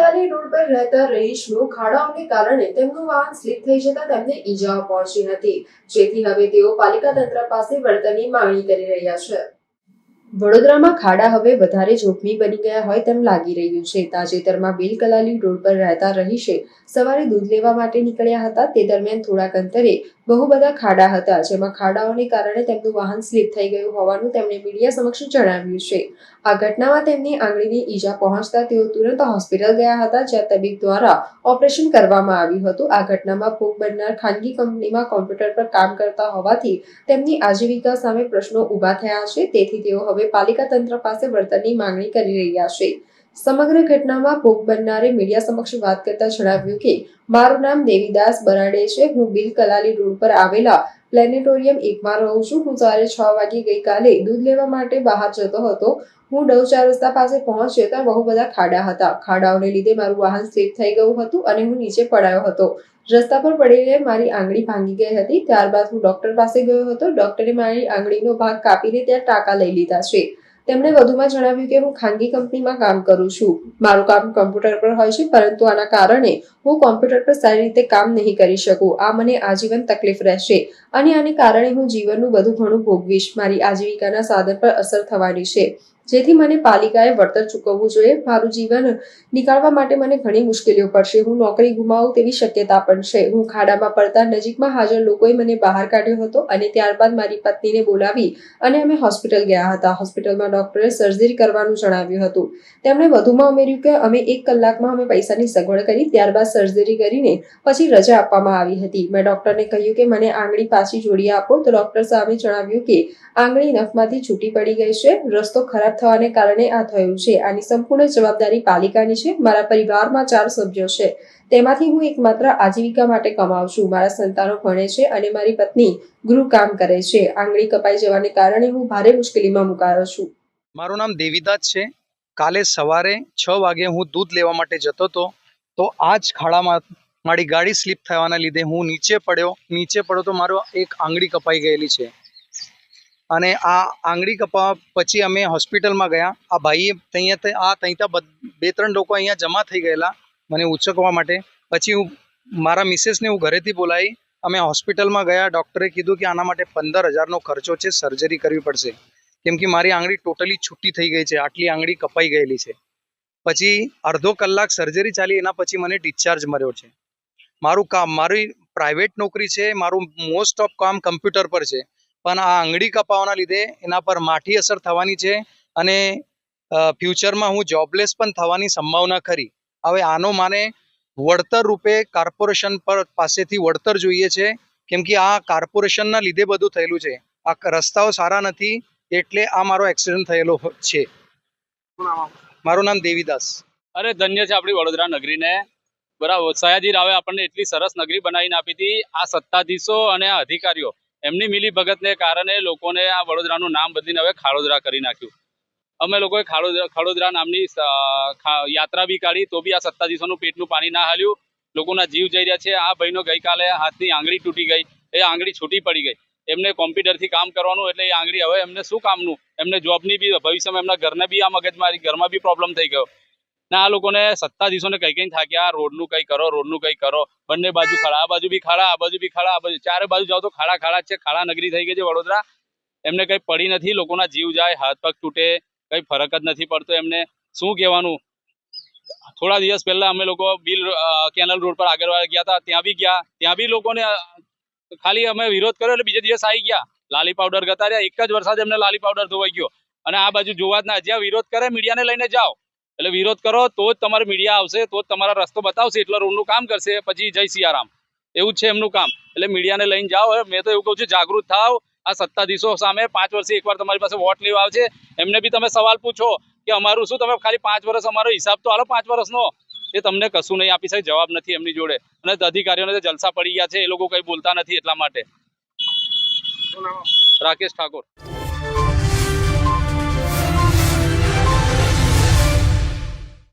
Kalali road પર રહેતા રહીશનું ખાડાઓને કારણે તેમનું વાહન સ્લીપ થઈ જતા તેમને ઈજાઓ પહોંચી હતી, જેથી હવે તેઓ પાલિકા તંત્ર પાસે વળતરની માંગણી કરી રહ્યા છે। વડોદરામાં ખાડા હવે વધારે જોખમી બની ગયા હોય તેમ લાગી રહ્યું છે। તાજેતરમાં બિલ કલાલી રોડ પર રહેતા રહીશે સવારે દૂધ લેવા માટે નીકળ્યા હતા। તે દરમિયાન થોડાક અંતરે બહુ બધા ખાડા હતા, જેમાં ખાડાઓને કારણે તેમનું વાહન સ્લીપ થઈ ગયું હોવાનું તેમણે મીડિયા સમક્ષ જણાવ્યું છે। આ ઘટનામાં તેમની આંગળીને ઈજા પહોંચતા તેઓ તુરંત હોસ્પિટલ ગયા હતા, જ્યાં તબીબ દ્વારા ઓપરેશન કરવામાં આવ્યું હતું। આ ઘટનામાં ભોગ બનનાર ખાનગી કંપનીમાં કોમ્પ્યુટર પર કામ કરતા હોવાથી તેમની આજીવિકા સામે પ્રશ્નો ઊભા થયા છે, તેથી તેઓ હવે પાલિકા તંત્ર પાસે વળતરની માંગણી કરી રહ્યા છે। સમગ્ર ઘટનામાં ભોગ બનનારે મીડિયા સમક્ષ વાત કરતા જણાવ્યું કે મારું નામ દેવીદાસ બરાડે છે। હું બિલ કલાલી રોડ પર આવેલા પ્લેનેટોરિયમ 1માં રહું છું। હું સવારે 6 વાગે ગઈકાલે દૂધ લેવા માટે બહાર જતો હતો। હું ડવ 4 રસ્તા પાસે પહોંચ્યો ત્યાં બહુ બધા ખાડા હતા। ખાડાઓને લીધે મારું વાહન સ્લીપ થઈ ગયું હતું અને હું નીચે પડાયો હતો। રસ્તા પર પડેલે મારી આંગળી ભાંગી ગઈ હતી। ત્યારબાદ હું ડોક્ટર પાસે ગયો હતો। ડોક્ટરે મારી આંગળીનો ભાગ કાપીને ત્યાં ટાંકા લઈ લીધા છે। તેમણે વધુમાં જણાવ્યું કે હું ખાનગી કંપનીમાં કામ કરું છું। મારું કામ કમ્પ્યુટર પર હોય છે, પરંતુ આના કારણે હું કમ્પ્યુટર પર સારી રીતે કામ નહીં કરી શકું। આ મને આજીવન તકલીફ રહેશે અને આને કારણે હું જીવનનું બધું ઘણું ભોગવીશ। મારી આજીવિકાના સાધન પર અસર થવાની છે, જેથી મને પાલિકાએ વળતર ચૂકવવું જોઈએ। મારું જીવન નીકાળવા માટે મને ઘણી મુશ્કેલીઓ પડશે। હું નોકરી ગુમાવું તેવી શક્યતા પણ છે। હું ખાડામાં પડતા નજીકમાં હાજર લોકોએ મને બહાર કાઢ્યો હતો અને ત્યારબાદ મારી પત્નીને બોલાવી અને અમે હોસ્પિટલ ગયા હતા। હોસ્પિટલમાં ડોક્ટરે સર્જરી કરવાનું જણાવ્યું હતું। તેમણે વધુમાં ઉમેર્યું કે અમે 1 કલાકમાં અમે પૈસાની સગવડ કરી, ત્યારબાદ સર્જરી કરીને પછી રજા આપવામાં આવી હતી। મેં ડોક્ટરને કહ્યું કે મને આંગળી પાછી જોડી આપો, તો ડોક્ટર સામે જણાવ્યું કે આંગળી નખમાંથી છૂટી પડી ગઈ છે। રસ્તો ખરાબ થવાને કારણે આ થયું છે। આની સંપૂર્ણ જવાબદારી પાલિકાની છે। મારા પરિવારમાં 4 સભ્યો છે, તેમાંથી હું એકમાત્ર આજીવિકા માટે કમાઉં છું। મારા સંતાનો ભણે છે અને મારી પત્ની ગૃહકામ કરે છે। આંગળી કપાઈ જવાને કારણે હું ભારે મુશ્કેલીમાં મુકાયો છું। મારું નામ દેવીદાસ છે। કાલે સવારે 6 વાગે હું દૂધ લેવા માટે જતો હતો, તો આ જ ખાડામાં મારી ગાડી સ્લીપ થવાના લીધે હું નીચે પડ્યો તો મારો એક આંગળી કપાઈ ગયેલી છે અને આ આંગળી કપાવા પછી અમે હોસ્પિટલમાં ગયા। આ ભાઈએ ત્યાં 2-3 લોકો અહીંયા જમા થઈ ગયેલા મને ઉચકવા માટે। પછી મારા મિસેસને હું ઘરેથી બોલાવી, અમે હોસ્પિટલમાં ગયા। ડૉક્ટરે કીધું કે આના માટે 15,000નો ખર્ચો છે, સર્જરી કરવી પડશે, કેમ કે મારી આંગળી ટોટલી છૂટી થઈ ગઈ છે। આટલી આંગળી કપાઈ ગયેલી છે। પછી અડધો કલાક સર્જરી ચાલી, એના પછી મને ડિસ્ચાર્જ મળ્યો છે। મારી પ્રાઇવેટ નોકરી છે, મારું મોસ્ટ ઓફ કામ કમ્પ્યુટર પર છે, પણ આ આંગળી કપાવાના લીધે એના પર માઠી અસર થવાની છે અને ફ્યુચરમાં હું જોબલેસ પણ થવાની સંભાવના ખરી। હવે આનો મને વળતર રૂપે કોર્પોરેશન પાસેથી વળતર જોઈએ છે, કેમ કે આ કોર્પોરેશનના લીધે બધું થયેલું છે। આ રસ્તાઓ સારા નથી, એટલે આ મારો એક્સિડન્ટ થયેલો છે। મારું નામ દેવીદાસ। અરે ધન્ય છે આપણી વડોદરા નગરીને, બરાબર। સયાજી રાવે આપણને એટલી સરસ નગરી બનાવીને આપી હતી। આ સત્તાધીશો અને આ અધિકારીઓ એમની મિલી ભગતને કારણે લોકોને આ વડોદરાનું નામ બદલીને હવે ખાડોદરા કરી નાખ્યું। અમે લોકોએ ખાડોદરા નામની યાત્રા બી કાઢી, તો બી આ સત્તાધીશોનું પેટનું પાણી ના હાલ્યું। લોકોના જીવ જઈ રહ્યા છે। આ ભાઈનો ગઈકાલે હાથની આંગળી તૂટી ગઈ, એ આંગળી છૂટી પડી ગઈ। એમને કોમ્પ્યુટરથી કામ કરવાનું, એટલે એ આંગળી હવે એમને શું કામનું? એમને જોબની બી ભવિષ્યમાં એમના ઘરને બી આ મગજમારી, ઘરમાં બી પ્રોબ્લેમ થઈ ગયો ને આ લોકોને સત્તાધીશોને કઈ થાક્યા, રોડનું કંઈ કરો, રોડનું કંઈ કરો। બંને બાજુ ખાડા, આ બાજુ બી ખાડા, આ બાજુ બી ખાડા, આ બાજુ ચારે બાજુ જાઓ તો ખાડા ખાડા જ છે। ખાડા નગરી થઈ ગઈ છે વડોદરા। એમને કંઈ પડી નથી, લોકોના જીવ જાય, હાથ પગ તૂટે, કંઈ ફરક જ નથી પડતો એમને। શું કહેવાનું? થોડા દિવસ પહેલા અમે લોકો બિલ કેનલ રોડ પર આગળ ગયા હતા, ત્યાં બી લોકોને ખાલી અમે વિરોધ કર્યો એટલે બીજે દિવસ આવી ગયા, લાલી પાવડર ગતા રહ્યા। એક જ વરસાદ એમને લાલી પાવડર ધોવાઈ ગયો અને આ બાજુ જોવા જ ના। જ્યાં વિરોધ કરે મીડિયાને લઈને જાઓ, એટલે વિરોધ કરો તો જ તમારે મીડિયા આવશે, તો જ તમારા રસ્તો બતાવશે, એટલે રોડનું કામ કરશે। પછી જય સિયારામ, એવું જ છે એમનું કામ। એટલે મીડિયાને લઈને જાઓ। મેં તો એવું કહું છું, જાગૃત થાવ આ સત્તાધીશો સામે। 5 વર્ષે એકવાર તમારી પાસે વોટ લેવા આવશે, એમને બી તમે સવાલ પૂછો કે અમારું શું, તમે ખાલી 5 વર્ષ અમારો હિસાબ તો હાલો 5 વર્ષનો। એ તમને કશું નહીં આપી શકે, જવાબ નથી એમની જોડે। અને અધિકારીઓને જલસા પડી ગયા છે, એ લોકો કંઈ બોલતા નથી, એટલા માટે। રાકેશ ઠાકોર।